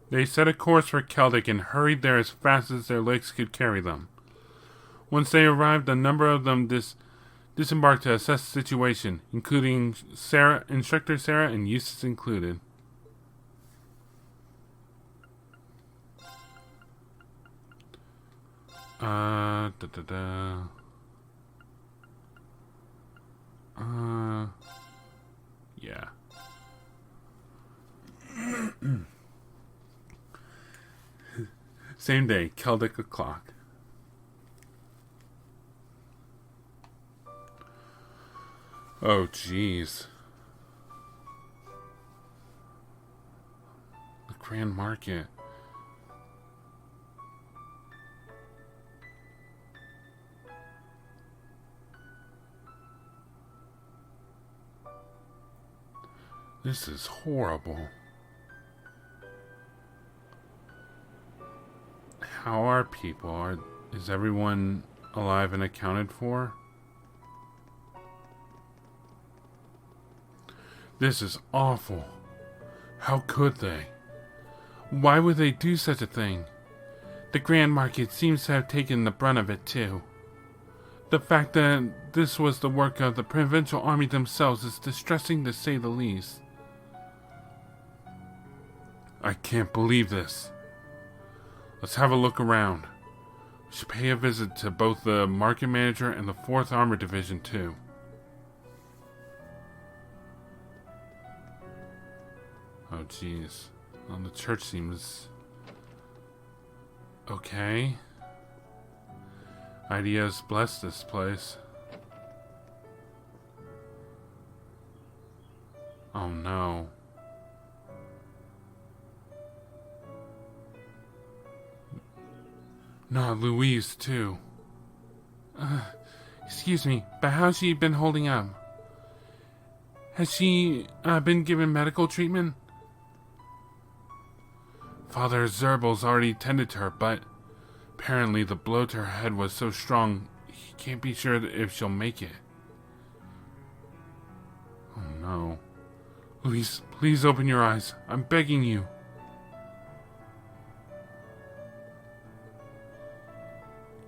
They set a course for Celdic and hurried there as fast as their legs could carry them. Once they arrived, a number of them disembarked to assess the situation, including Instructor Sarah and Eustace included. Yeah. Same day, Celdic o'clock. Oh, jeez. The Grand Market. This is horrible. How are people? Is everyone alive and accounted for? This is awful. How could they? Why would they do such a thing? The Grand Market seems to have taken the brunt of it too. The fact that this was the work of the provincial army themselves is distressing to say the least. I can't believe this. Let's have a look around. We should pay a visit to both the market manager and the 4th Armored Division too. Oh jeez. Well, the church seems okay. Ideas bless this place. Oh no. Not Louise, too. Excuse me, but how's she been holding up? Has she been given medical treatment? Father Zerbel's already tended to her, but apparently the blow to her head was so strong he can't be sure if she'll make it. Oh no. Louise, please open your eyes. I'm begging you.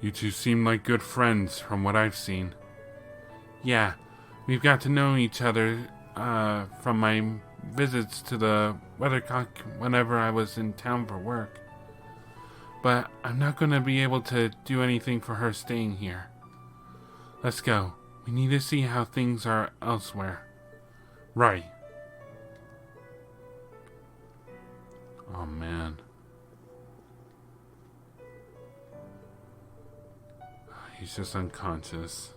You two seem like good friends from what I've seen. Yeah, we've got to know each other from my visits to the weathercock whenever I was in town for work. But I'm not going to be able to do anything for her staying here. Let's go. We need to see how things are elsewhere. Right. Oh man. He's just unconscious.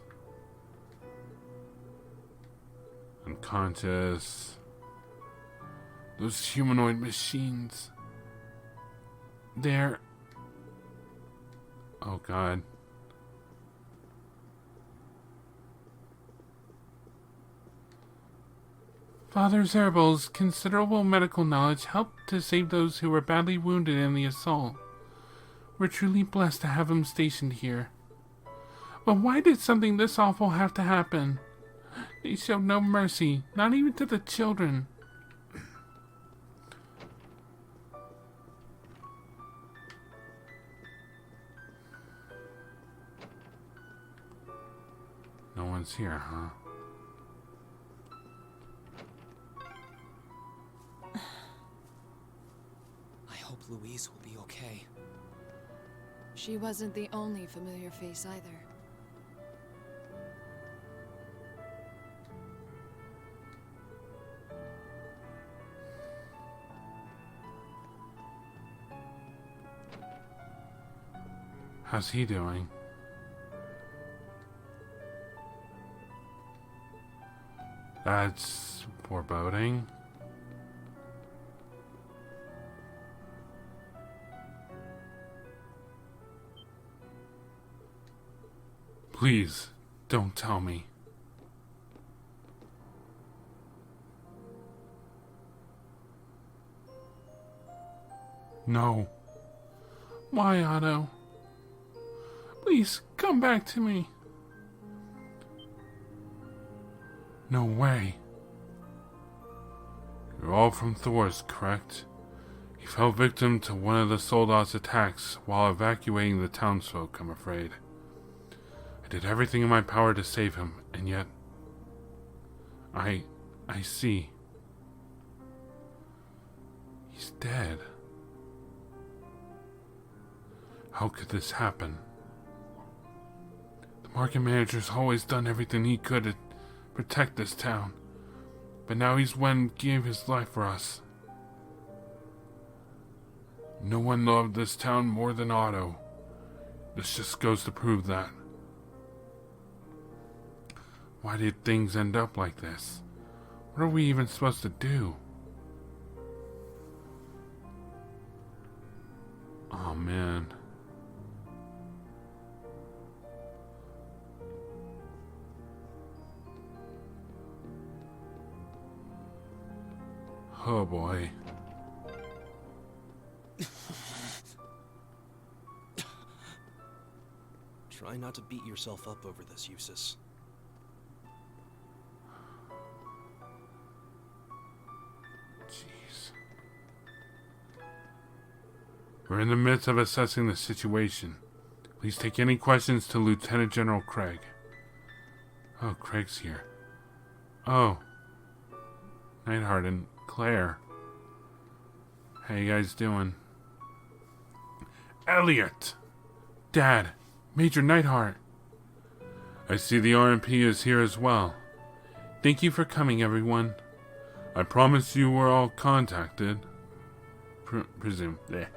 Unconscious. Those humanoid machines. They're... Oh god. Father Zerbel's considerable medical knowledge helped to save those who were badly wounded in the assault. We're truly blessed to have him stationed here. But why did something this awful have to happen? They showed no mercy, not even to the children. No one's here, huh? I hope Louise will be okay. She wasn't the only familiar face either. How's he doing? That's foreboding. Please, don't tell me. No. Why, Otto? Please, come back to me. No way. You're all from Thor's, correct? He fell victim to one of the soldads' attacks while evacuating the townsfolk, I'm afraid. I did everything in my power to save him, and yet... I see. He's dead. How could this happen? The market manager's always done everything he could to protect this town, but now he's one who gave his life for us. No one loved this town more than Otto. This just goes to prove that. Why did things end up like this? What are we even supposed to do? Oh man. Oh boy. Try not to beat yourself up over this, Eustace. Jeez. We're in the midst of assessing the situation. Please take any questions to Lieutenant General Craig. Oh, Craig's here. Oh. Neidhart and Claire. How you guys doing? Elliot! Dad! Major Neidhart! I see the RMP is here as well. Thank you for coming, everyone. I promise you were all contacted. Presume. Yeah.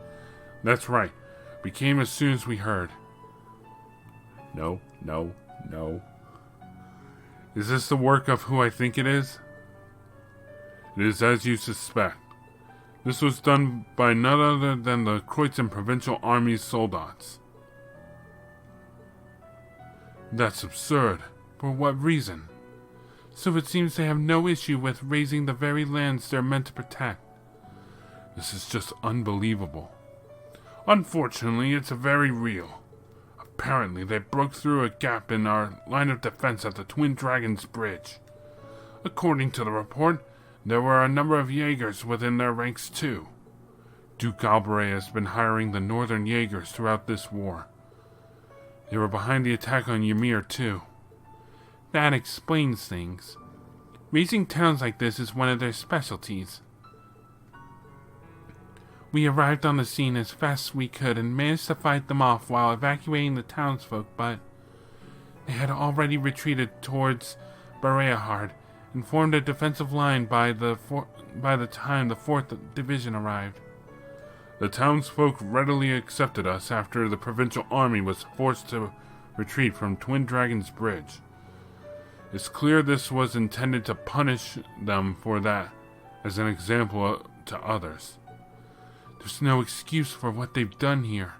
That's right. We came as soon as we heard. No. Is this the work of who I think it is? It is as you suspect. This was done by none other than the Kreutzen Provincial Army's soldats. That's absurd. For what reason? So it seems they have no issue with razing the very lands they're meant to protect. This is just unbelievable. Unfortunately, it's very real. Apparently, they broke through a gap in our line of defense at the Twin Dragons Bridge. According to the report, there were a number of Jaegers within their ranks too. Duke Albarea has been hiring the northern Jaegers throughout this war. They were behind the attack on Ymir too. That explains things. Raising towns like this is one of their specialties. We arrived on the scene as fast as we could and managed to fight them off while evacuating the townsfolk, but they had already retreated towards Bareahard and formed a defensive line by the time the 4th Division arrived. The townsfolk readily accepted us after the provincial army was forced to retreat from Twin Dragons Bridge. It's clear this was intended to punish them for that, as an example to others. There's no excuse for what they've done here.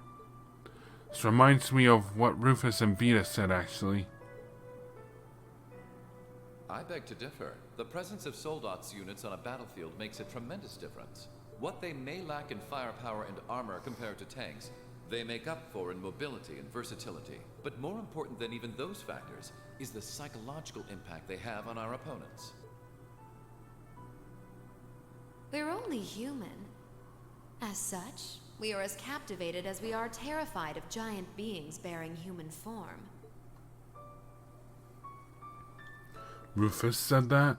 This reminds me of what Rufus and Vita said, actually. I beg to differ. The presence of soldats units on a battlefield makes a tremendous difference. What they may lack in firepower and armor compared to tanks, they make up for in mobility and versatility. But more important than even those factors is the psychological impact they have on our opponents. We're only human. As such, we are as captivated as we are terrified of giant beings bearing human form. Rufus said that?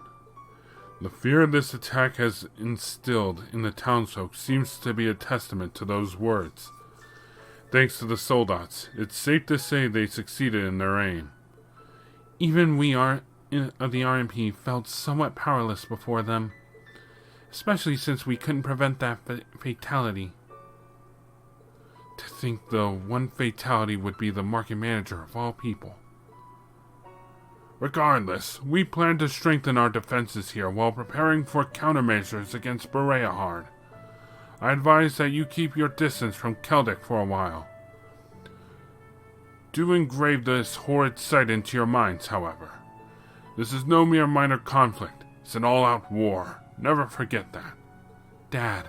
The fear this attack has instilled in the townsfolk seems to be a testament to those words. Thanks to the soldats, it's safe to say they succeeded in their aim. Even we of the RMP felt somewhat powerless before them, especially since we couldn't prevent that fatality. To think the one fatality would be the market manager of all people. Regardless, we plan to strengthen our defenses here while preparing for countermeasures against Bareahard. I advise that you keep your distance from Celdic for a while. Do engrave this horrid sight into your minds, however. This is no mere minor conflict. It's an all-out war. Never forget that. Dad.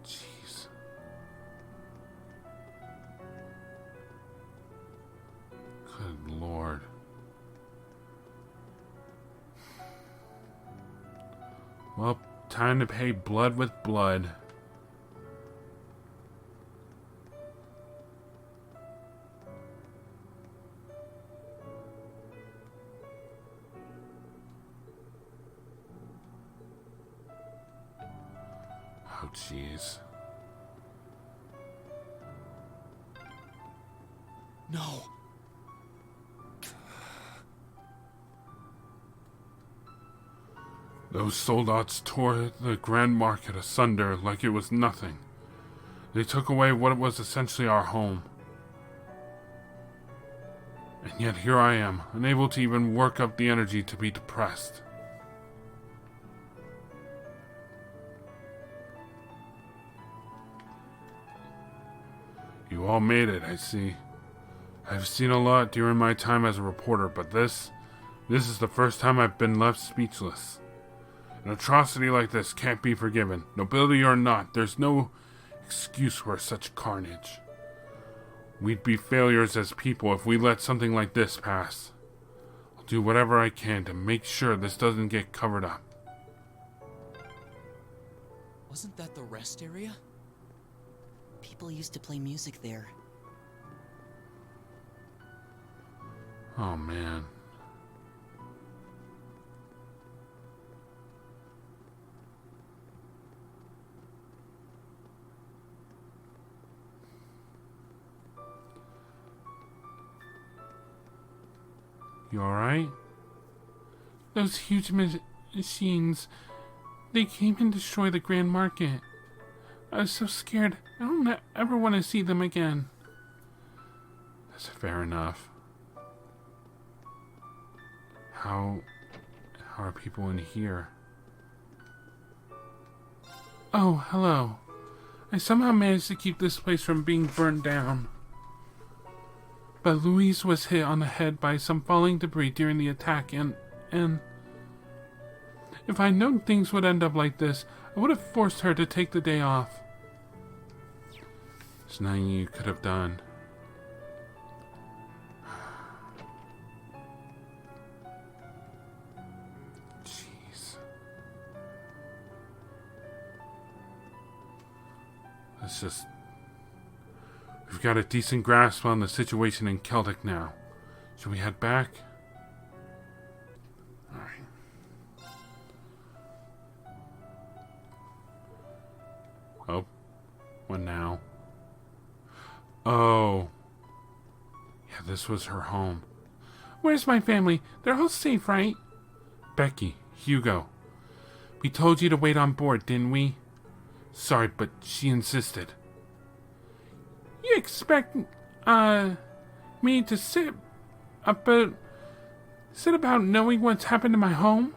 Jeez. Good Lord. Time to pay blood with blood. Oh, jeez. No. Those soldats tore the Grand Market asunder like it was nothing. They took away what was essentially our home. And yet here I am, unable to even work up the energy to be depressed. You all made it, I see. I've seen a lot during my time as a reporter, but this is the first time I've been left speechless. An atrocity like this can't be forgiven. Nobility or not, there's no excuse for such carnage. We'd be failures as people if we let something like this pass. I'll do whatever I can to make sure this doesn't get covered up. Wasn't that the rest area? People used to play music there. Oh, man. You alright? Those huge machines, they came and destroyed the Grand Market. I was so scared. I don't ever want to see them again. That's fair enough. How are people in here? Oh, hello. I somehow managed to keep this place from being burned down. But Louise was hit on the head by some falling debris during the attack, and if I'd known things would end up like this, I would have forced her to take the day off. There's nothing you could have done. Jeez. Let's just... We've got a decent grasp on the situation in Celdic now. Should we head back? Alright. Oh. What now? Oh. Yeah, this was her home. Where's my family? They're all safe, right? Becky, Hugo. We told you to wait on board, didn't we? Sorry, but she insisted. You expect, me to sit about knowing what's happened to my home?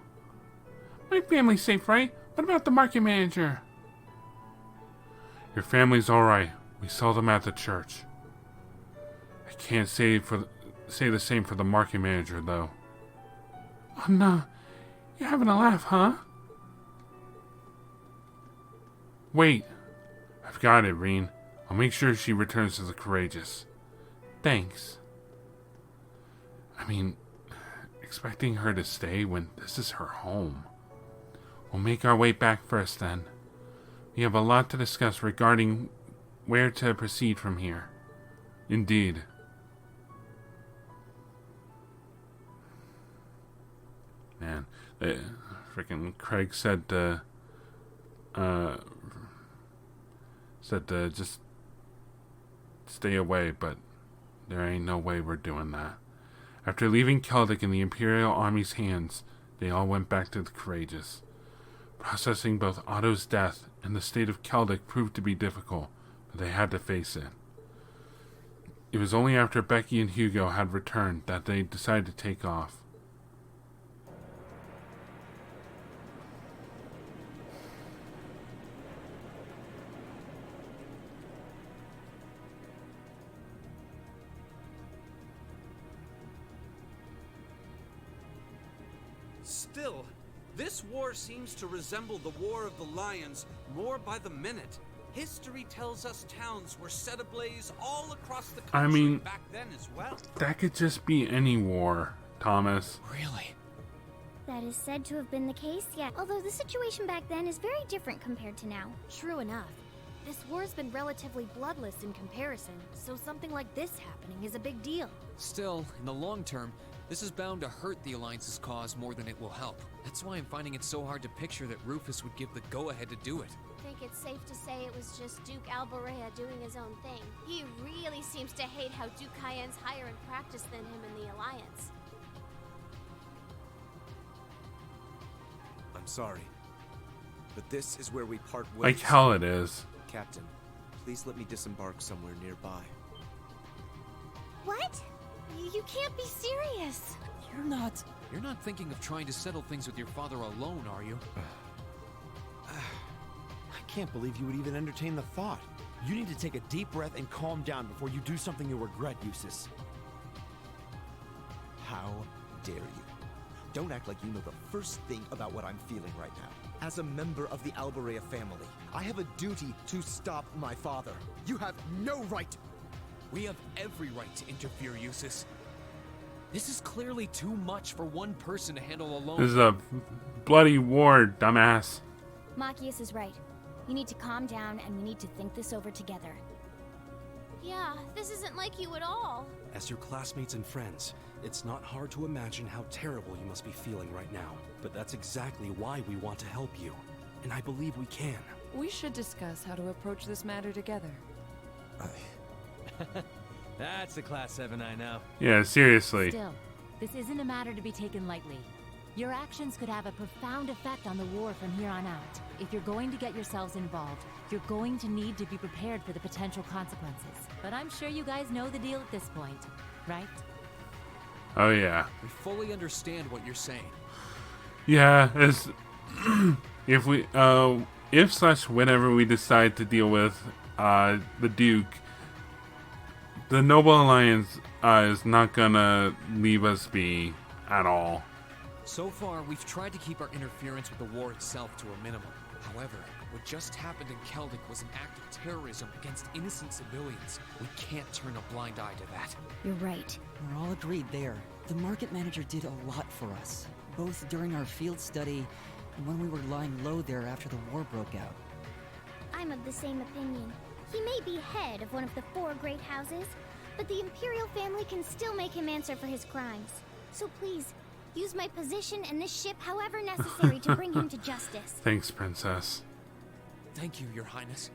My family's safe, right? What about the market manager? Your family's alright. We saw them at the church. I can't say the same for the market manager, though. Oh, no. You're having a laugh, huh? Wait. I've got it, Reen. I'll make sure she returns to the Courageous. Thanks. I mean, expecting her to stay when this is her home. We'll make our way back first, then. We have a lot to discuss regarding where to proceed from here. Indeed. Man, freaking Craig said just stay away, but there ain't no way we're doing that. After leaving Celdic in the Imperial Army's hands, they all went back to the Courageous. Processing both Otto's death and the state of Celdic proved to be difficult, but they had to face it. It was only after Becky and Hugo had returned that they decided to take off. Still, this war seems to resemble the War of the Lions more by the minute. History tells us towns were set ablaze all across the country back then as well. That could just be any war, Thomas. Really? That is said to have been the case, yeah. Although the situation back then is very different compared to now. True enough. This war's been relatively bloodless in comparison, so something like this happening is a big deal. Still, in the long term, this is bound to hurt the Alliance's cause more than it will help. That's why I'm finding it so hard to picture that Rufus would give the go-ahead to do it. I think it's safe to say it was just Duke Albarea doing his own thing. He really seems to hate how Duke Cayenne's higher in practice than him in the Alliance. I'm sorry, but this is where we part ways. Like hell it is. Captain, please let me disembark somewhere nearby. What? You can't be serious. You're not thinking of trying to settle things with your father alone, are you? I can't believe you would even entertain the thought. You need to take a deep breath and calm down before you do something you'll regret, Eustace. How dare you? Don't act like you know the first thing about what I'm feeling right now. As a member of the Albarea family, I have a duty to stop my father. You have no right. We have every right to interfere, Eustace. This is clearly too much for one person to handle alone. This is a bloody war, dumbass. Machias is right. You need to calm down and we need to think this over together. Yeah, this isn't like you at all. As your classmates and friends, it's not hard to imagine how terrible you must be feeling right now. But that's exactly why we want to help you. And I believe we can. We should discuss how to approach this matter together. That's a Class 7 I know. Yeah, seriously. Still, this isn't a matter to be taken lightly. Your actions could have a profound effect on the war from here on out. If you're going to get yourselves involved, you're going to need to be prepared for the potential consequences. But I'm sure you guys know the deal at this point, right? Oh yeah. We fully understand what you're saying. Yeah, it's if whenever we decide to deal with the Duke, the Noble Alliance is not gonna leave us be at all. So far, we've tried to keep our interference with the war itself to a minimum. However, what just happened in Celdic was an act of terrorism against innocent civilians. We can't turn a blind eye to that. You're right. We're all agreed there. The market manager did a lot for us, both during our field study and when we were lying low there after the war broke out. I'm of the same opinion. He may be head of one of the 4 great houses, but the Imperial family can still make him answer for his crimes. So please, use my position and this ship however necessary to bring him to justice. Thanks, Princess. Thank you, Your Highness.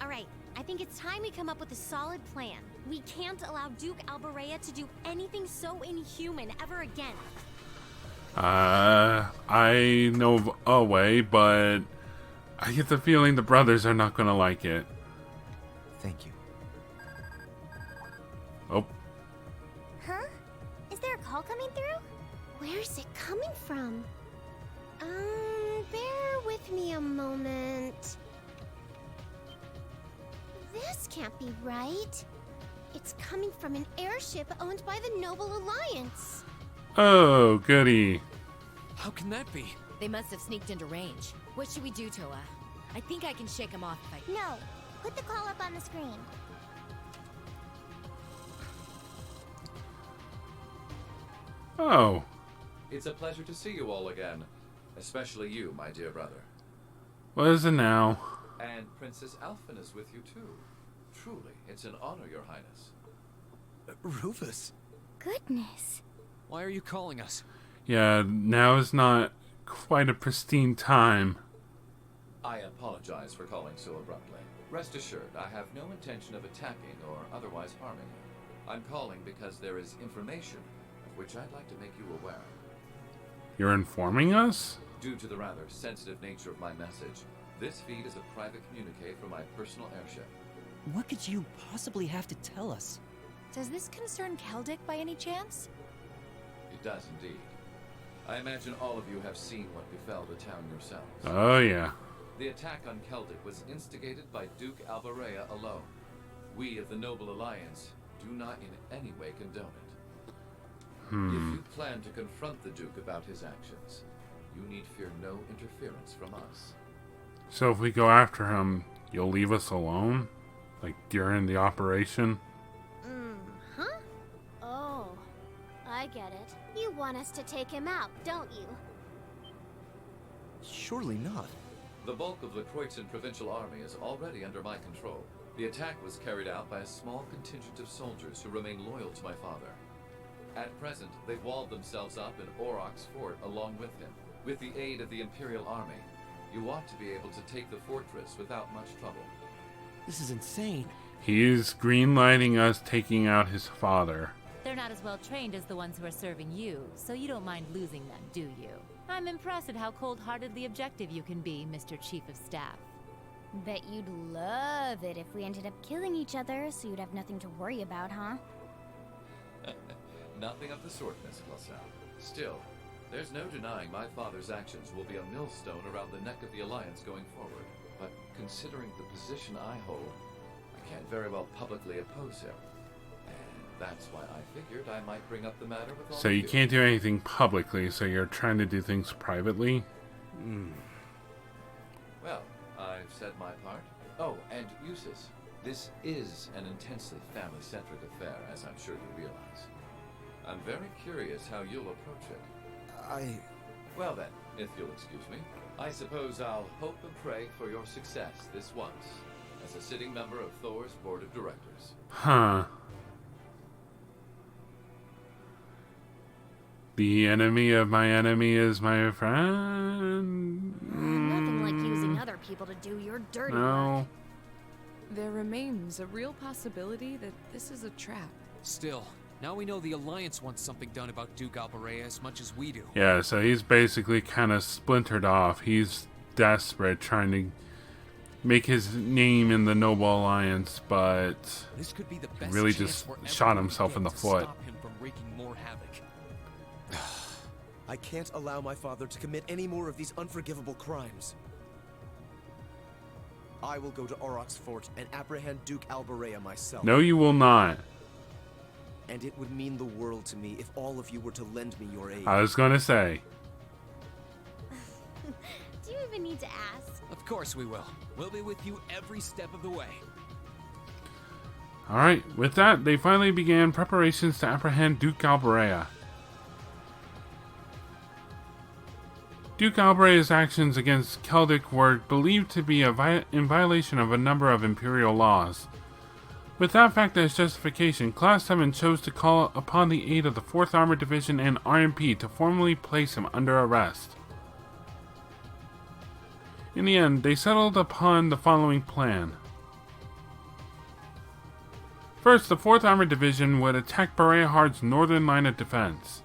All right, I think it's time we come up with a solid plan. We can't allow Duke Albarea to do anything so inhuman ever again. I know of a way, but I get the feeling the brothers are not gonna like it. Thank you. Oh. Huh? Is there a call coming through? Where's it coming from? Bear with me a moment. This can't be right. It's coming from an airship owned by the Noble Alliance. Oh, goody. How can that be? They must have sneaked into range. What should we do, Toa? I think I can shake them off if I... No. Put the call up on the screen. Oh. It's a pleasure to see you all again. Especially you, my dear brother. What is it now? And Princess Alphen is with you too. Truly, it's an honor, Your Highness. Rufus? Goodness. Why are you calling us? Yeah, now is not quite a pristine time. I apologize for calling so abruptly. Rest assured, I have no intention of attacking or otherwise harming you. I'm calling because there is information of which I'd like to make you aware. You're informing us? Due to the rather sensitive nature of my message, this feed is a private communique from my personal airship. What could you possibly have to tell us? Does this concern Celdic by any chance? It does indeed. I imagine all of you have seen what befell the town yourselves. Oh, yeah. The attack on Celdic was instigated by Duke Albarea alone. We of the Noble Alliance do not in any way condone it. If you plan to confront the Duke about his actions, you need fear no interference from us. So if we go after him, you'll leave us alone? Like during the operation? Huh? Oh, I get it. You want us to take him out, don't you? Surely not. The bulk of the Croydon Provincial Army is already under my control. The attack was carried out by a small contingent of soldiers who remain loyal to my father. At present, they've walled themselves up in Aurochs Fort along with him. With the aid of the Imperial Army, you ought to be able to take the fortress without much trouble. This is insane. He is greenlighting us taking out his father. They're not as well trained as the ones who are serving you, so you don't mind losing them, do you? I'm impressed at how cold-heartedly objective you can be, Mr. Chief of Staff. Bet you'd love it if we ended up killing each other, so you'd have nothing to worry about, huh? Nothing of the sort, Miss Clausel. Still, there's no denying my father's actions will be a millstone around the neck of the Alliance going forward. But considering the position I hold, I can't very well publicly oppose him. And that's why I figured I might bring up the matter with all So of you can't do anything publicly, so you're trying to do things privately? Well, I've said my part. Oh, and Eustace, this is an intensely family-centric affair, as I'm sure you realize. I'm very curious how you'll approach it. Well then, if you'll excuse me, I suppose I'll hope and pray for your success this once, as a sitting member of Thor's Board of Directors. Huh. The enemy of my enemy is my friend. Nothing like using other people to do your dirty work. No. There remains a real possibility that this is a trap. Still, now we know the Alliance wants something done about Duke Albarea as much as we do. Yeah, so he's basically kind of splintered off. He's desperate, trying to make his name in the Noble Alliance, but This could be the best really chance just we're ever shot gonna himself get in the to foot. Stop him from wreaking more havoc. I can't allow my father to commit any more of these unforgivable crimes. I will go to Aurochs Fort and apprehend Duke Albarea myself. No, you will not. And it would mean the world to me if all of you were to lend me your aid. I was going to say. Do you even need to ask? Of course we will. We'll be with you every step of the way. Alright, with that, they finally began preparations to apprehend Duke Albarea. Duke Albrea's actions against Celdic were believed to be in violation of a number of Imperial laws. With that fact as justification, Class 7 chose to call upon the aid of the 4th Armored Division and RMP to formally place him under arrest. In the end, they settled upon the following plan. First, the 4th Armored Division would attack Bareahard's northern line of defense.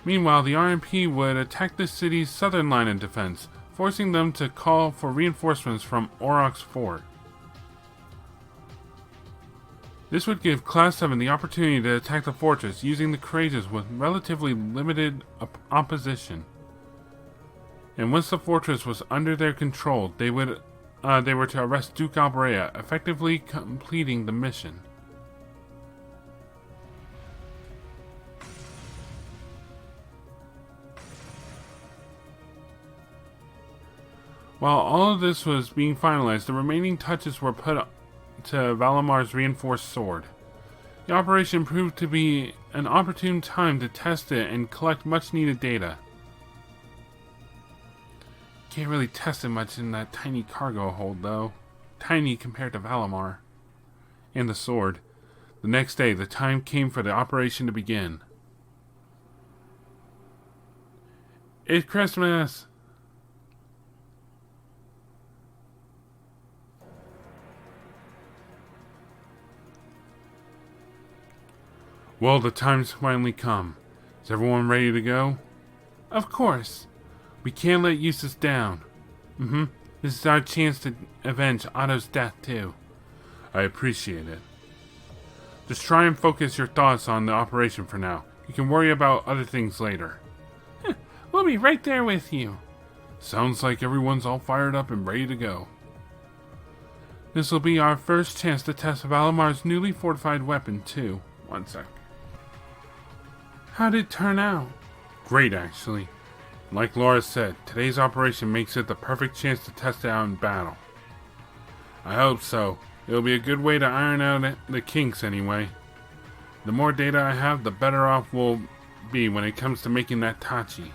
Meanwhile, the RMP would attack the city's southern line of defense, forcing them to call for reinforcements from Aurochs Fort. This would give Class 7 the opportunity to attack the fortress using the courageous with relatively limited opposition. And once the fortress was under their control, they were to arrest Duke Albarea, effectively completing the mission. While all of this was being finalized, the remaining touches were put to Valamar's reinforced sword. The operation proved to be an opportune time to test it and collect much needed data. Can't really test it much in that tiny cargo hold though. Tiny compared to Valamar. And the sword. The next day, the time came for the operation to begin. It's Christmas! Well, the time's finally come. Is everyone ready to go? Of course. We can't let Eustace down. This is our chance to avenge Otto's death, too. I appreciate it. Just try and focus your thoughts on the operation for now. You can worry about other things later. We'll be right there with you. Sounds like everyone's all fired up and ready to go. This will be our first chance to test Valamar's newly fortified weapon, too. One sec. How'd it turn out? Great, actually. Like Laura said, today's operation makes it the perfect chance to test it out in battle. I hope so. It'll be a good way to iron out the kinks anyway. The more data I have, the better off we'll be when it comes to making that Tachi.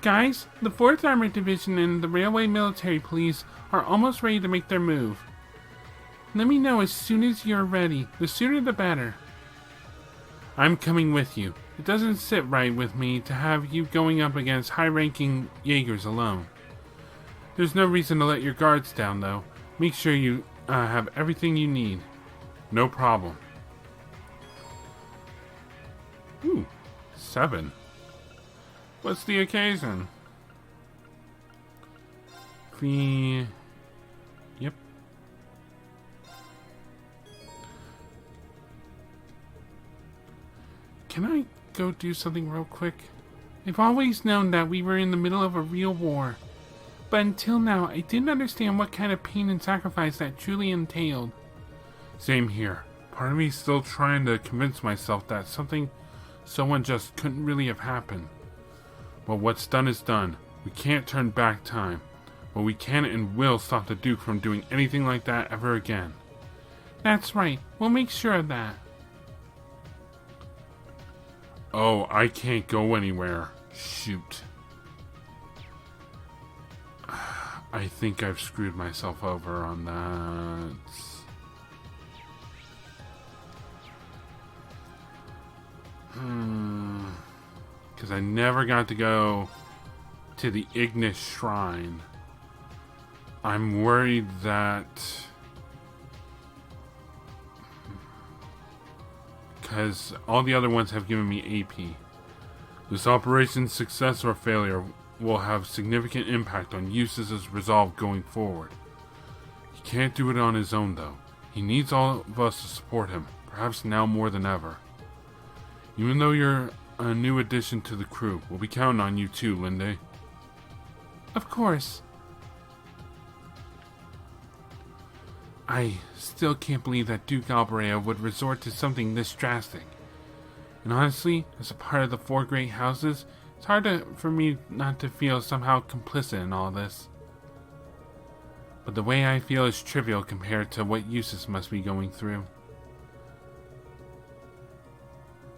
Guys, the 4th Armored Division and the Railway Military Police are almost ready to make their move. Let me know as soon as you're ready. The sooner the better. I'm coming with you. It doesn't sit right with me to have you going up against high-ranking Jaegers alone. There's no reason to let your guards down, though. Make sure you have everything you need. No problem. Ooh, 7. What's the occasion? Yep. Can I go do something real quick? I've always known that we were in the middle of a real war. But until now, I didn't understand what kind of pain and sacrifice that truly entailed. Same here. Part of me is still trying to convince myself that something so unjust couldn't really have happened. Well, what's done is done. We can't turn back time. But we can and will stop the Duke from doing anything like that ever again. That's right. We'll make sure of that. Oh, I can't go anywhere. Shoot. I think I've screwed myself over on that. Because I never got to go to the Ignis Shrine. I'm worried that... because all the other ones have given me AP. This operation's success or failure will have significant impact on Eustace's resolve going forward. He can't do it on his own, though. He needs all of us to support him, perhaps now more than ever. Even though you're a new addition to the crew, we'll be counting on you too, Linde. Of course. I still can't believe that Duke Albarea would resort to something this drastic. And honestly, as a part of the 4 great houses, it's hard for me not to feel somehow complicit in all this. But the way I feel is trivial compared to what Eustace must be going through.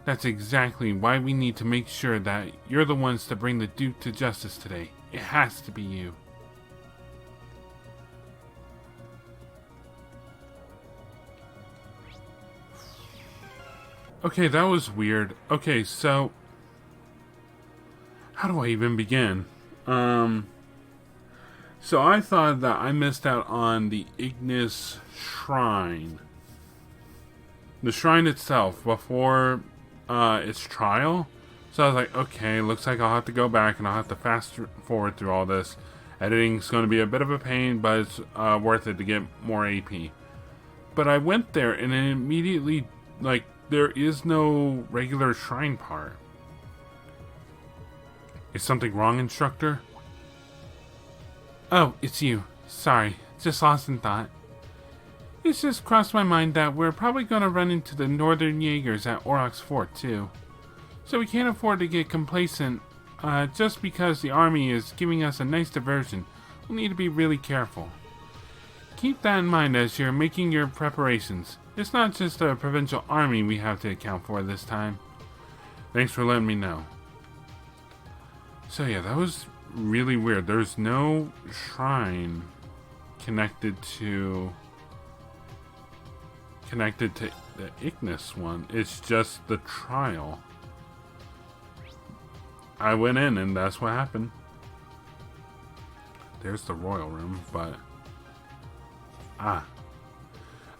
That's exactly why we need to make sure that you're the ones to bring the Duke to justice today. It has to be you. Okay, that was weird. Okay, so... how do I even begin? So I thought that I missed out on the Ignis Shrine. The shrine itself, before its trial. So I was like, okay, looks like I'll have to go back and I'll have to fast forward through all this. Editing's going to be a bit of a pain, but it's worth it to get more AP. But I went there and it immediately, like, there is no regular shrine part. Is something wrong, instructor? Oh, it's you. Sorry, just lost in thought. It's just crossed my mind that we're probably going to run into the Northern Jaegers at Aurochs Fort, too. So we can't afford to get complacent just because the army is giving us a nice diversion. We'll need to be really careful. Keep that in mind as you're making your preparations. It's not just a provincial army we have to account for this time. Thanks for letting me know. So yeah, that was really weird. There's no shrine connected to the Ignis one. It's just the trial. I went in and that's what happened. There's the royal room, but...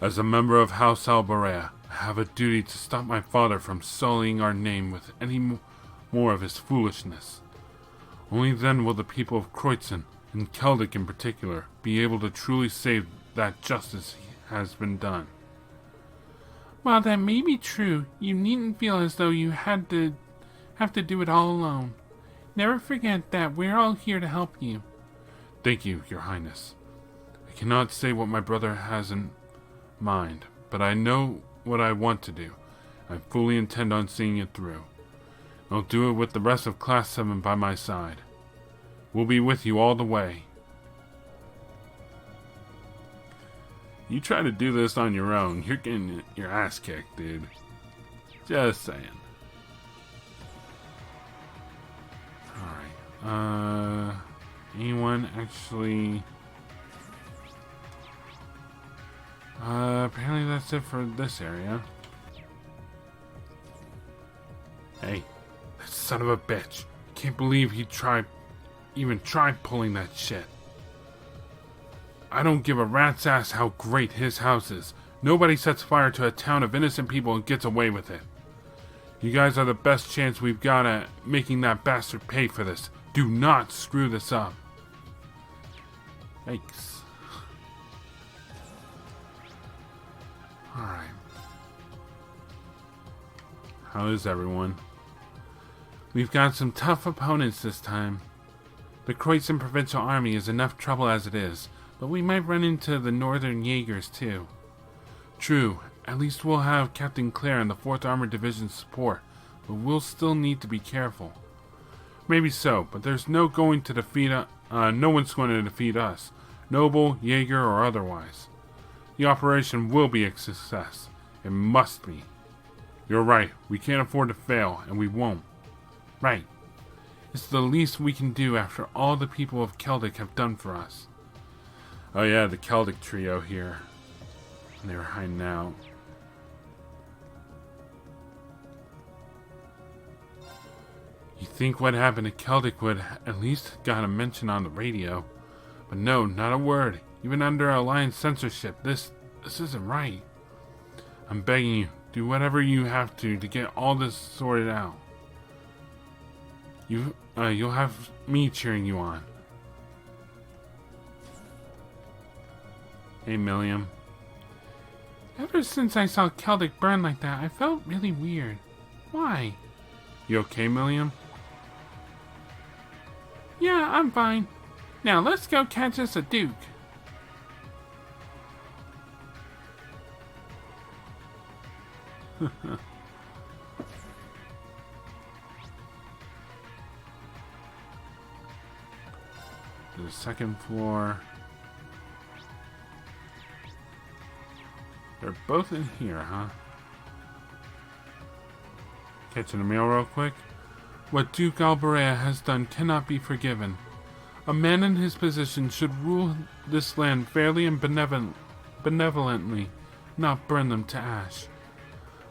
As a member of House Albarea, I have a duty to stop my father from sullying our name with any more of his foolishness. Only then will the people of Kreutzen, and Celdic in particular, be able to truly say that justice has been done. While that may be true, you needn't feel as though you have to do it all alone. Never forget that we're all here to help you. Thank you, Your Highness. I cannot say what my brother has in mind, but I know what I want to do. I fully intend on seeing it through. I'll do it with the rest of Class 7 by my side. We'll be with you all the way. You try to do this on your own, you're getting your ass kicked, dude. Just saying. Alright. Anyone actually... apparently that's it for this area. Hey, that son of a bitch. Can't believe he even tried pulling that shit. I don't give a rat's ass how great his house is. Nobody sets fire to a town of innocent people and gets away with it. You guys are the best chance we've got at making that bastard pay for this. Do not screw this up. Thanks. Alright. How is everyone? We've got some tough opponents this time. The Croatian Provincial Army is enough trouble as it is, but we might run into the Northern Jaegers too. True, at least we'll have Captain Claire and the 4th Armored Division's support, but we'll still need to be careful. Maybe so, but there's no one's going to defeat us, noble, Jaeger, or otherwise. The operation will be a success. It must be. You're right, we can't afford to fail, and we won't. Right. It's the least we can do after all the people of Celdic have done for us. Oh yeah, the Celdic trio here. And they were hiding out. You think what happened to Celdic would at least got a mention on the radio. But no, not a word. Even under Alliance censorship, this isn't right. I'm begging you, do whatever you have to get all this sorted out. You'll have me cheering you on. Hey, Milliam. Ever since I saw Celdic burn like that, I felt really weird. Why? You okay, Milliam? Yeah, I'm fine. Now let's go catch us a Duke. To the second floor. They're both in here, huh? Catching a mail real quick. What Duke Albarea has done cannot be forgiven. A man in his position should rule this land fairly and benevolently, not burn them to ash.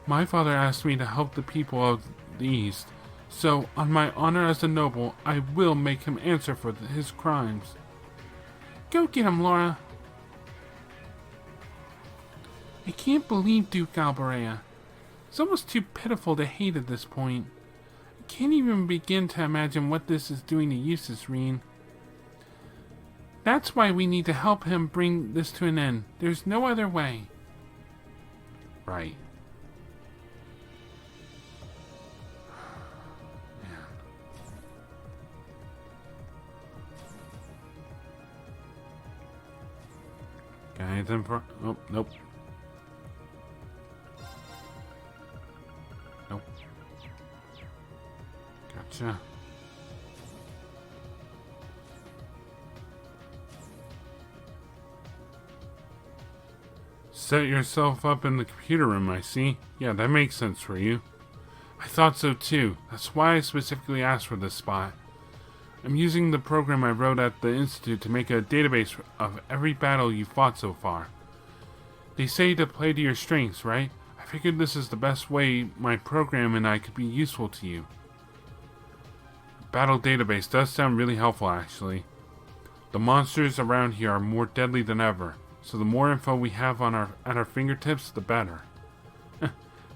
My father asked me to help the people of the East, so, on my honor as a noble, I will make him answer for his crimes. Go get him, Laura. I can't believe Duke Albarea. It's almost too pitiful to hate at this point. I can't even begin to imagine what this is doing to Eustace Reen. That's why we need to help him bring this to an end. There's no other way. Right. Got anything for... Oh, nope. Nope. Gotcha. Set yourself up in the computer room, I see. Yeah, that makes sense for you. I thought so too. That's why I specifically asked for this spot. I'm using the program I wrote at the Institute to make a database of every battle you fought so far. They say to play to your strengths, right? I figured this is the best way my program and I could be useful to you. The battle database does sound really helpful, actually. The monsters around here are more deadly than ever, so the more info we have at our fingertips, the better.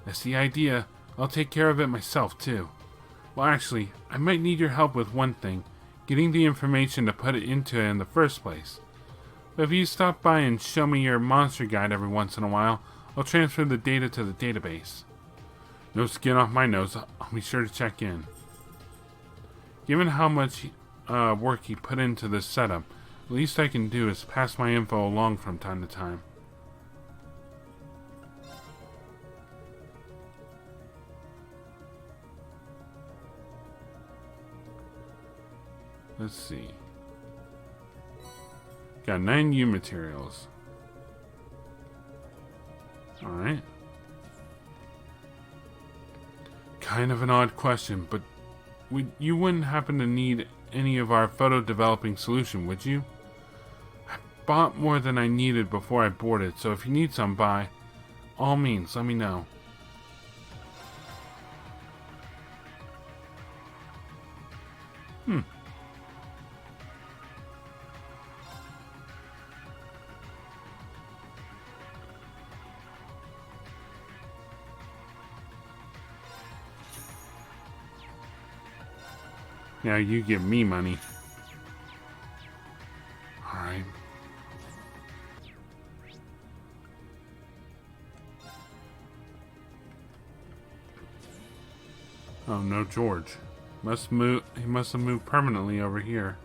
That's the idea. I'll take care of it myself, too. Well, actually, I might need your help with one thing. Getting the information to put it into it in the first place. But if you stop by and show me your monster guide every once in a while, I'll transfer the data to the database. No skin off my nose, I'll be sure to check in. Given how much work you put into this setup, the least I can do is pass my info along from time to time. Let's see. Got 9 U materials. Alright. Kind of an odd question, but you wouldn't happen to need any of our photo developing solution, would you? I bought more than I needed before I boarded, so if you need some, by all means, let me know. Now you give me money. Alright. Oh, no George. He must have moved permanently over here.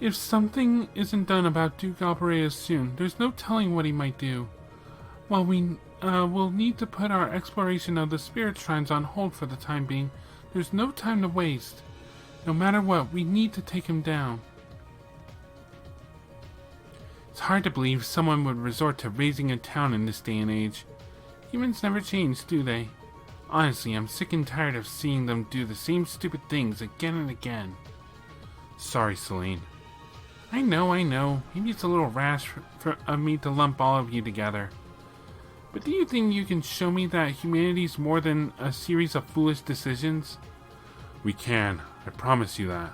If something isn't done about Duke Albarea soon, there's no telling what he might do. While we'll need to put our exploration of the spirit shrines on hold for the time being, there's no time to waste. No matter what, we need to take him down. It's hard to believe someone would resort to raising a town in this day and age. Humans never change, do they? Honestly, I'm sick and tired of seeing them do the same stupid things again and again. Sorry, Celine. I know. Maybe it's a little rash of me to lump all of you together. But do you think you can show me that humanity's more than a series of foolish decisions? We can. I promise you that.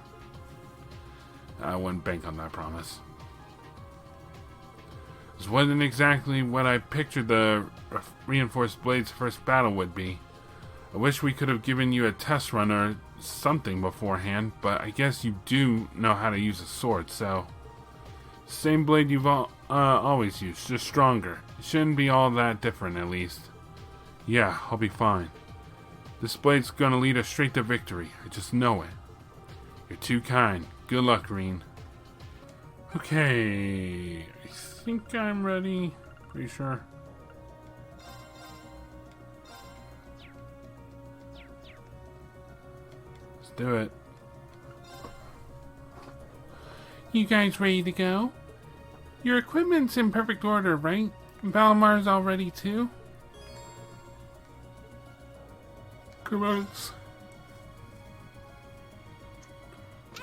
I wouldn't bank on that promise. This wasn't exactly what I pictured the Reinforced Blade's first battle would be. I wish we could have given you a test run or something beforehand, but I guess you do know how to use a sword, so... Same blade you've always used, just stronger. It shouldn't be all that different, at least. Yeah, I'll be fine. This blade's gonna lead us straight to victory. I just know it. You're too kind. Good luck, Reen. Okay, I think I'm ready. Pretty sure. Let's do it. You guys ready to go? Your equipment's in perfect order, right? Valamar's all ready too? Gross.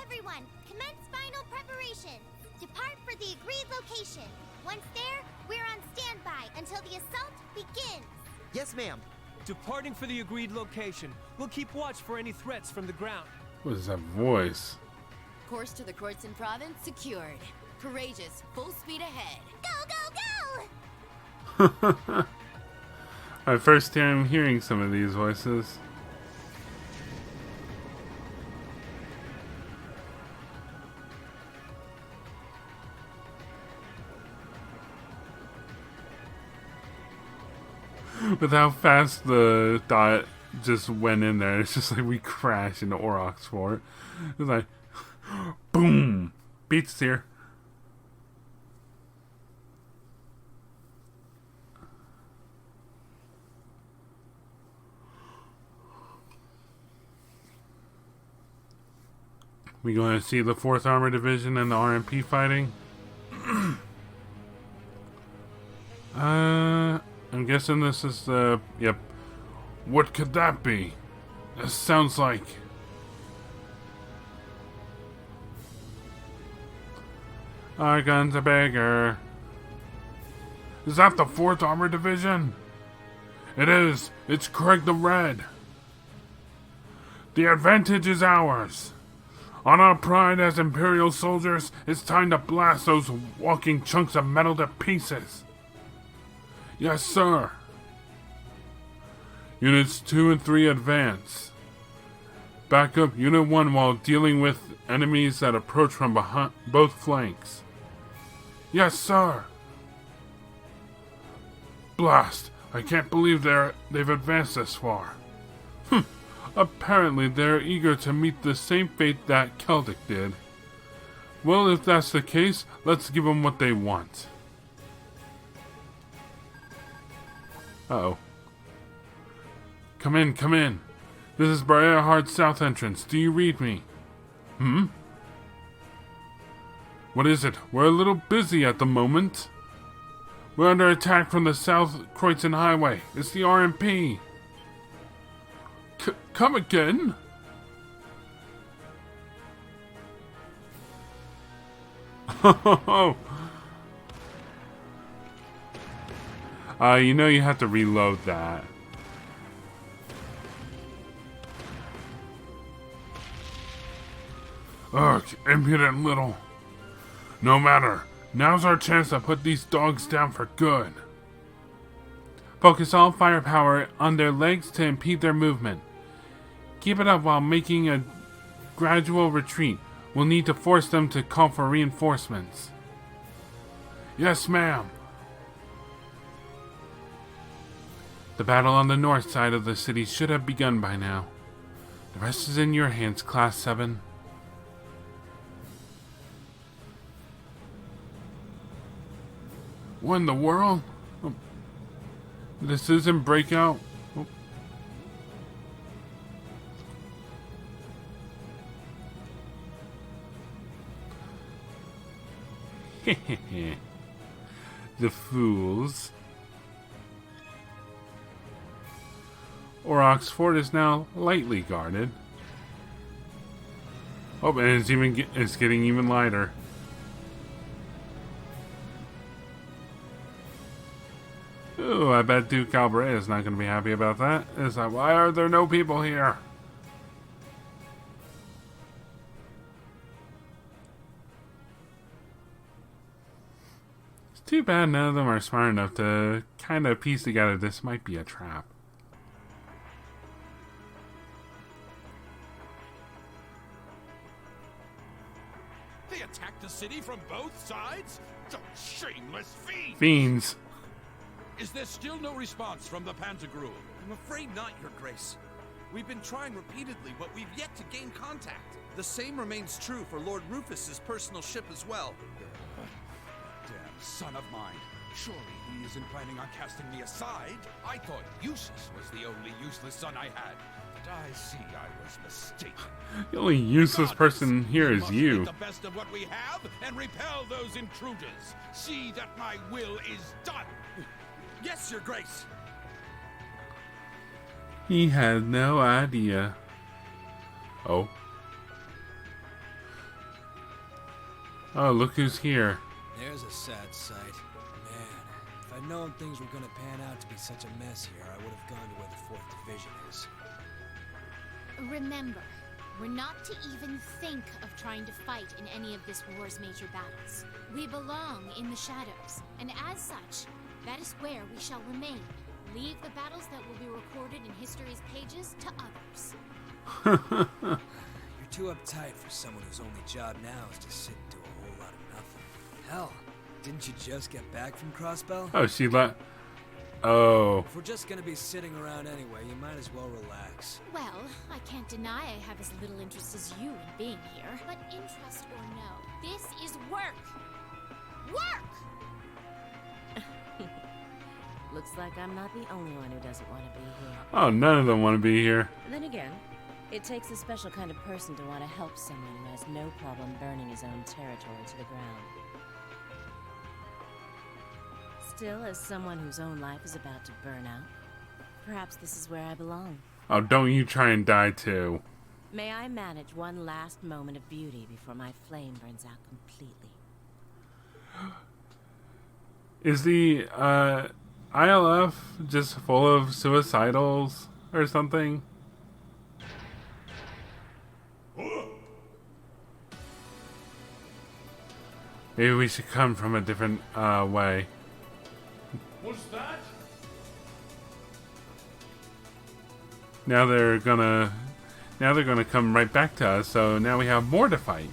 Everyone, commence final preparation. Depart for the agreed location. Once there, we're on standby until the assault begins. Yes, ma'am. Departing for the agreed location. We'll keep watch for any threats from the ground. What is that voice? Course to the Kreuzin province secured. Courageous, full speed ahead. Go, go, go! My first time hearing some of these voices. With how fast the dot just went in there, it's just like we crashed into Aurochs Fort. It's like, boom! Beats here. We going to see the 4th Armor Division and the RMP fighting? I'm guessing this is the... Yep. What could that be? That sounds like... Our gun's a beggar. Is that the 4th Armor Division? It is. It's Craig the Red. The advantage is ours. On our pride as Imperial soldiers, it's time to blast those walking chunks of metal to pieces. Yes, sir. Units 2 and 3 advance. Back up Unit 1 while dealing with enemies that approach from behind both flanks. Yes, sir. Blast! I can't believe they've advanced this far. Apparently they're eager to meet the same fate that Celdic did. Well, if that's the case, let's give them what they want. Uh-oh. Come in, come in. This is Bareahard South entrance. Do you read me? What is it? We're a little busy at the moment. We're under attack from the South Kreuzin Highway. It's the RMP. Come again? You know you have to reload that. Ugh, impudent little. No matter. Now's our chance to put these dogs down for good. Focus all firepower on their legs to impede their movement. Keep it up while making a gradual retreat. We'll need to force them to call for reinforcements. Yes, ma'am. The battle on the north side of the city should have begun by now. The rest is in your hands, Class 7. What in the world? Oh. This isn't Breakout. Oh. The fools. Aurochs Fort is now lightly guarded. Oh, and it's getting even lighter. Ooh, I bet Duke Albarea is not going to be happy about that. It's like, why are there no people here? It's too bad none of them are smart enough to kind of piece together this might be a trap. They attacked the city from both sides? Those shameless fiends! Fiends. Is there still no response from the Pantagruel? I'm afraid not, Your Grace. We've been trying repeatedly, but we've yet to gain contact. The same remains true for Lord Rufus's personal ship as well. Damn son of mine. Surely he isn't planning on casting me aside. I thought Eustace was the only useless son I had. But I see I was mistaken. The only useless person here is you. Make the best of what we have and repel those intruders. See that my will is done. Yes, Your Grace. He had no idea. Oh. Oh, look who's here. There's a sad sight. Man, if I'd known things were gonna pan out to be such a mess here, I would have gone to where the 4th Division is. Remember, we're not to even think of trying to fight in any of this war's major battles. We belong in the shadows, and as such, that is where we shall remain. Leave the battles that will be recorded in history's pages to others. You're too uptight for someone whose only job now is to sit and do a whole lot of nothing. Hell, didn't you just get back from Crossbell? Oh, she left. Oh. If we're just gonna be sitting around anyway, you might as well relax. Well, I can't deny I have as little interest as you in being here. But interest or no, this is work! Work! Looks like I'm not the only one who doesn't want to be here. Oh, none of them want to be here. Then again, it takes a special kind of person to want to help someone who has no problem burning his own territory to the ground. Still, as someone whose own life is about to burn out, perhaps this is where I belong. Oh, don't you try and die too. May I manage one last moment of beauty before my flame burns out completely. Is the ILF just full of suicidals or something? Maybe we should come from a different way. What's that? Now they're gonna come right back to us, so now we have more to fight.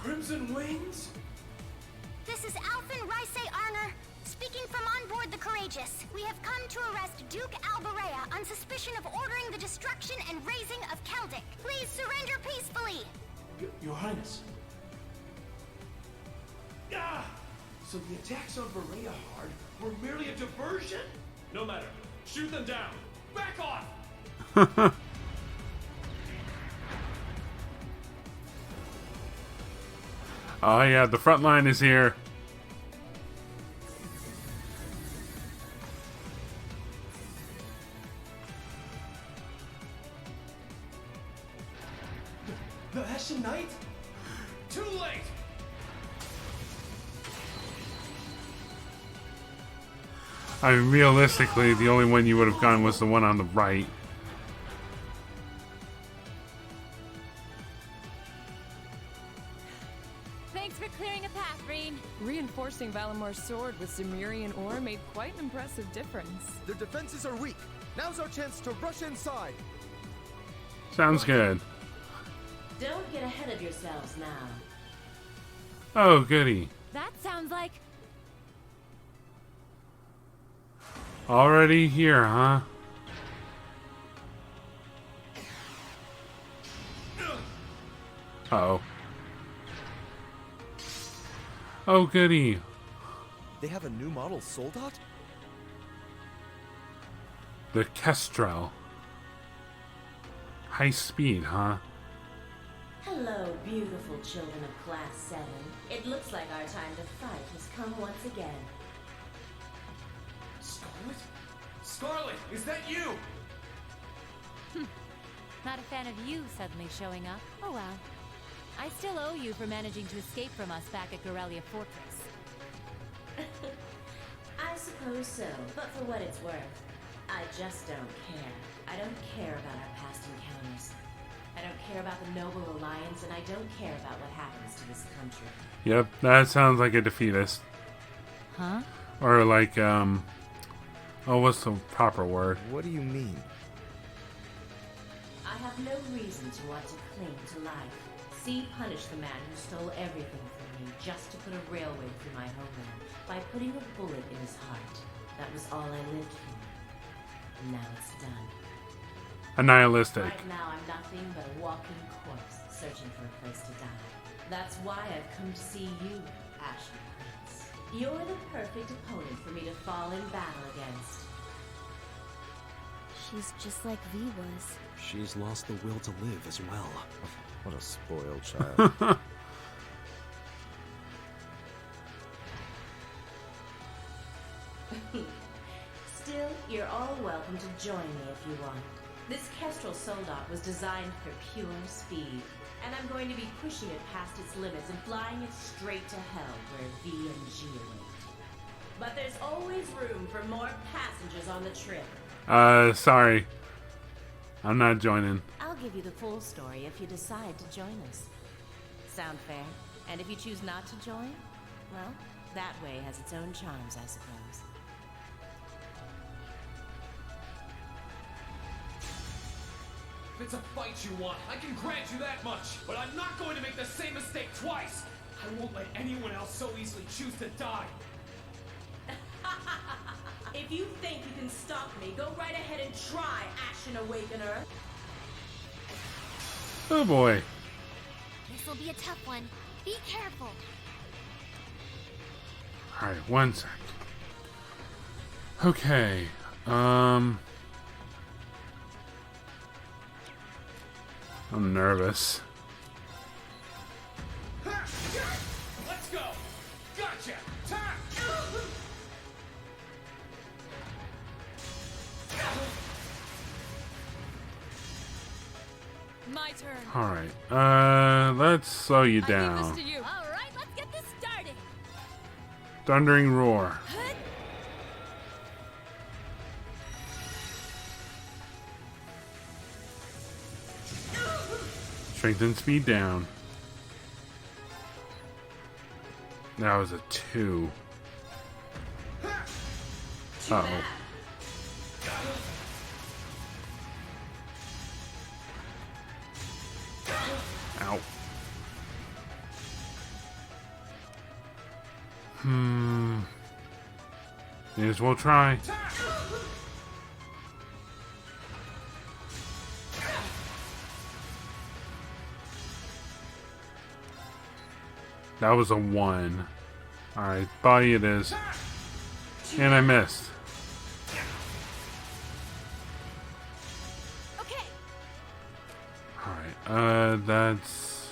Crimson Wings? This is Alphen Rice Arner, speaking from on board the Courageous. We have come to arrest Duke Albarea on suspicion of ordering the destruction and razing of Celdic. Please surrender peacefully. Your Highness. Ah! So the attacks on Bareahard were merely a diversion? No matter. Shoot them down. Back off! Oh yeah, the front line is here. The Hessian Knight? Too late! I mean, realistically, the only one you would have gone was the one on the right. Thanks for clearing a path, Reen. Reinforcing Valamar's sword with Zemurian ore made quite an impressive difference. Their defenses are weak. Now's our chance to rush inside. Sounds good. Don't get ahead of yourselves now. Oh, goody. That sounds like... Already here, huh? Uh-oh. Oh, goody. They have a new model Soldat? The Kestrel. High speed, huh? Hello, beautiful children of Class 7. It looks like our time to fight has come once again. Scarlet? Scarlet, is that you? Not a fan of you suddenly showing up. Oh well. I still owe you for managing to escape from us back at Aurochs Fortress. I suppose so, but for what it's worth, I just don't care. I don't care about our past encounters. I don't care about the Noble Alliance, and I don't care about what happens to this country. Yep, that sounds like a defeatist. Huh? Or like, oh, what's the proper word? What do you mean? I have no reason to want to cling to life. See punish the man who stole everything from me just to put a railway through my homeland by putting a bullet in his heart. That was all I lived for. And now it's done. Nihilistic. Right now I'm nothing but a walking corpse searching for a place to die. That's why I've come to see you, Ashley Prince. You're the perfect opponent for me to fall in battle against. She's just like V was. She's lost the will to live as well. What a spoiled child. Still, you're all welcome to join me if you want. This Kestrel Soldat was designed for pure speed, and I'm going to be pushing it past its limits and flying it straight to hell where V and G await. But there's always room for more passengers on the trip. Sorry. I'm not joining. I'll give you the full story if you decide to join us. Sound fair? And if you choose not to join, well, that way has its own charms, I suppose. If it's a fight you want, I can grant you that much. But I'm not going to make the same mistake twice. I won't let anyone else so easily choose to die. If you think you can stop me, go right ahead and try, Ashen Awakener. Oh boy. This'll be a tough one. Be careful. Alright, one sec. Okay. I'm nervous. Let's go. Gotcha. Time. My turn. Alright, let's slow you down. All right, let's get this started. Thundering roar. Strength and speed down. That was a 2. Uh-oh. Ow. May as well try. That was a 1. Alright, body it is. And I missed. Okay. Alright, that's...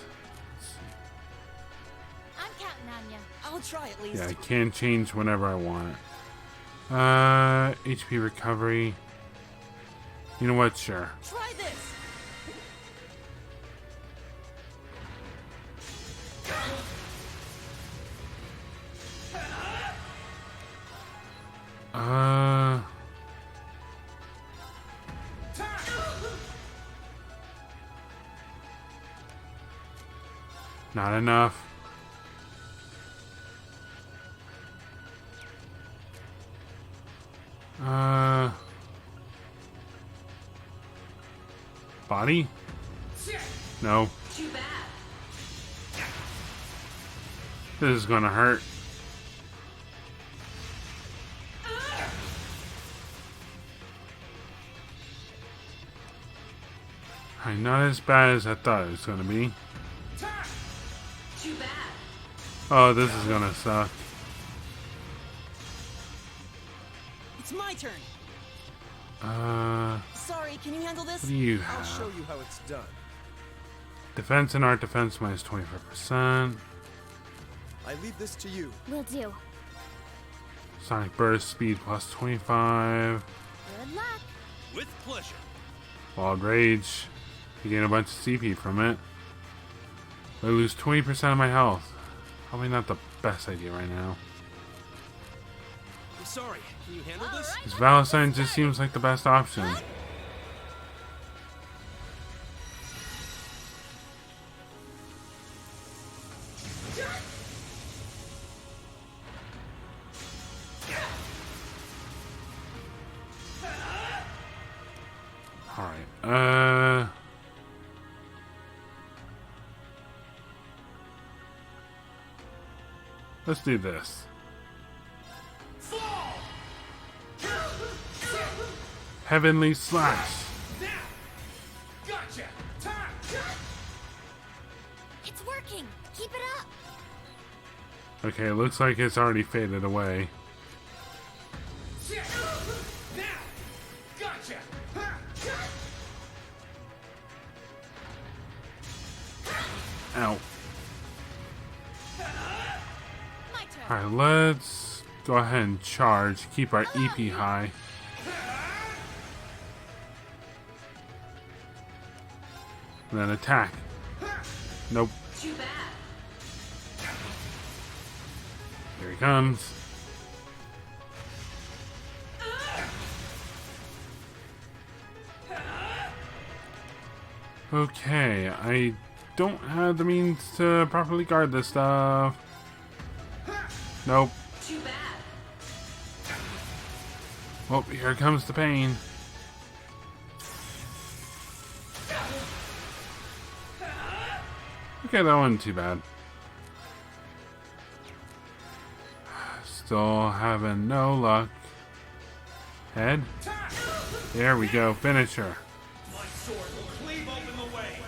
I'm counting on you. I'll try at least. Yeah, I can change whenever I want. HP recovery. You know what? Sure. Try this. Not enough. Body? No. Too bad. This is gonna hurt. Alright, not as bad as I thought it was gonna be. Too bad. Oh, this is gonna suck. It's my turn. Sorry, can you handle this? What do you I'll have? show you how it's done. Defense and art defense minus 25%. I leave this to you. Will do. Sonic burst speed plus 25. Good luck. With pleasure. Wild rage. You gain a bunch of CP from it. I lose 20% of my health. Probably not the best idea right now. I'm sorry. Can you handle this? This Valentine just seems like the best option. Alright, let's do this. Heavenly Slash. Gotcha! It's working. Keep it up. Okay, it looks like it's already faded away. Gotcha! Ow. My turn. Alright, let's go ahead and charge. Keep our EP high. And then attack. Nope. Too bad. Here he comes. Okay, I don't have the means to properly guard this stuff. Nope. Too bad. Oh, here comes the pain. Okay, that wasn't too bad. Still having no luck. Head. There we go. Finisher. My sword will cleave open the way.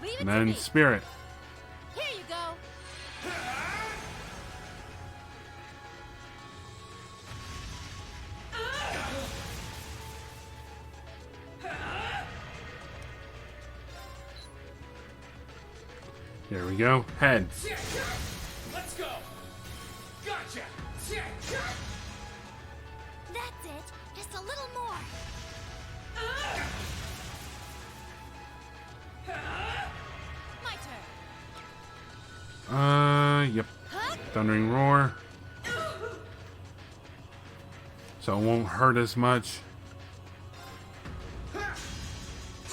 Leave it And to then me. spirit. Here you go. There we go. Head. Let's go. Gotcha. That's it. Just a little more. My turn. Yep. Thundering roar. So it won't hurt as much.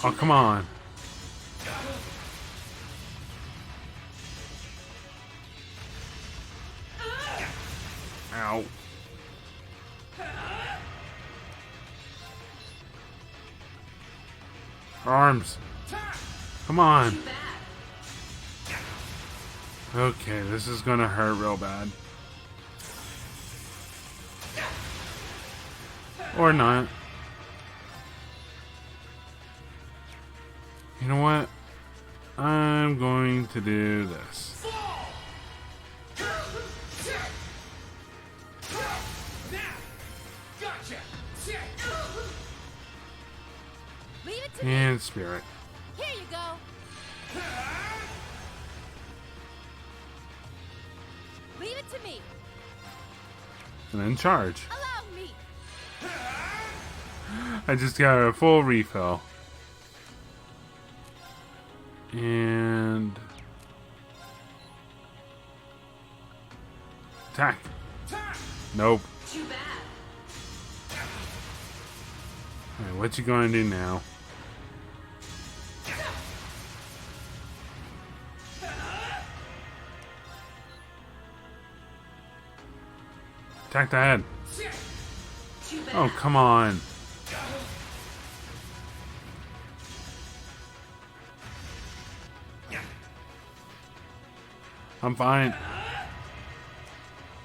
Oh, come on. Ow. Arms. Come on. Okay, this is gonna hurt real bad. Or not. You know what? I'm going to do this. Leave it to me. And spirit. Here you go. Leave it to me. And then charge. Allow me. I just got a full refill. And Attack. Nope. Too bad. Alright, what you gonna do now? Attack the head. Too bad. Oh, come on. I'm fine.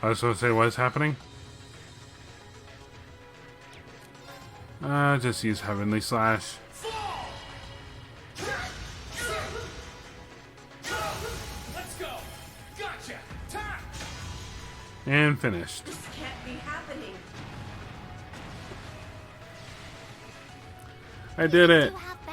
I was supposed to say what's happening? Just use Heavenly Slash. Let's go. Gotcha. Time. And finished. This can't be happening. I did it. You have